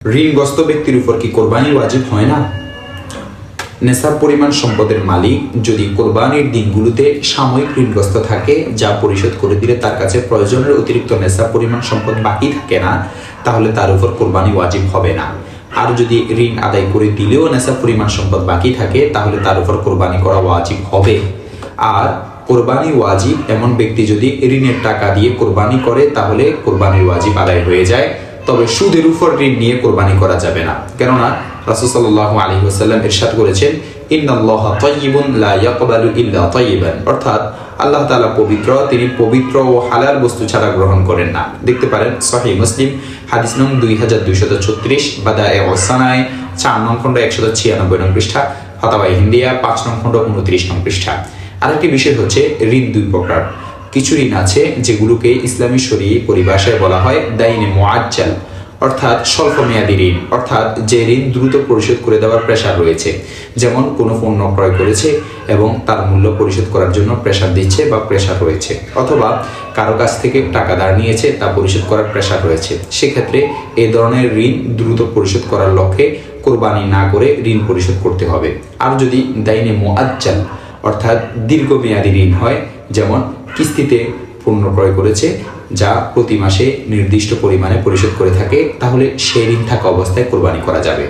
ঋণগ্রস্ত ব্যক্তির উপর কি কোরবানি ওয়াজিব হয় না? নেশাব পরিমাণ সম্পদের মালিক যদি কোরবানির দিনগুলোতে সাময়িক ঋণগ্রস্ত থাকে, যা পরিশোধ করে দিলে তার কাছে প্রয়োজনের অতিরিক্ত নেশাব পরিমাণ সম্পদ বাকি থাকে না, তাহলে তার উপর কোরবানি ওয়াজিব হবে না। আর যদি ঋণ আদায় করে দিলেও নেশাব পরিমাণ সম্পদ বাকি থাকে, তাহলে তার উপর কোরবানি করা ওয়াজিব হবে। আর কোরবানি ওয়াজিব এমন ব্যক্তি যদি ঋণের টাকা দিয়ে কোরবানি করে, তাহলে কোরবানির ওয়াজিব আদায় হয়ে যায়। তবে সুদের উপর ঋণ নিয়ে কোরবানি করা যাবে না, কেননা রাসূল সাল্লাল্লাহু আলাইহি ওয়াসাল্লাম ইরশাদ করেছেন, ইন্নাল্লাহা তাইয়্যিবুন লা ইয়াকবালু ইল্লা তাইয়্যিবান, অর্থাৎ আল্লাহ তাআলা পবিত্র, তিনি পবিত্র ও হালাল বস্তু ছাড়া গ্রহণ করেন না। দেখতে পারেন সহিহ মুসলিম হাদিস নং 2236, বাদায়ে ওয়াসানায় 4 নং খণ্ড 196 নং পৃষ্ঠা, ফাতাওয়া হিন্দিয়া 5 নং খণ্ড 29 নং পৃষ্ঠা। আরেকটি বিষয় হচ্ছে ঋণ দুই প্রকার। কিছু ঋণ আছে যেগুলোকে ইসলামী শরীয়ী পরিভাষায় বলা হয় দাইনে মুআজ্জাল, অর্থাৎ স্বল্পমেয়াদী ঋণ, অর্থাৎ যে ঋণ দ্রুত পরিশোধ করে দেওয়ার প্রেশার রয়েছে। যেমন কোনো পণ্য ক্রয় করেছে এবং তার মূল্য পরিশোধ করার জন্য প্রেশার দিচ্ছে বা প্রেশার রয়েছে, অথবা কারো কাছ থেকে টাকা ধার নিয়েছে, তা পরিশোধ করার প্রেশার রয়েছে। সেক্ষেত্রে এই ধরনের ঋণ দ্রুত পরিশোধ করার লক্ষ্যে কোরবানি না করে ঋণ পরিশোধ করতে হবে। আর যদি দাইনে মুআজ্জাল, অর্থাৎ দীর্ঘমেয়াদী ঋণ হয়, যেমন কিস্তিতে পণ্য ক্রয় করেছে, যা প্রতি মাসে নির্দিষ্ট পরিমাণে পরিশোধ করে থাকে, তাহলে সেই ঋণ থাকা অবস্থায় কোরবানি করা যাবে।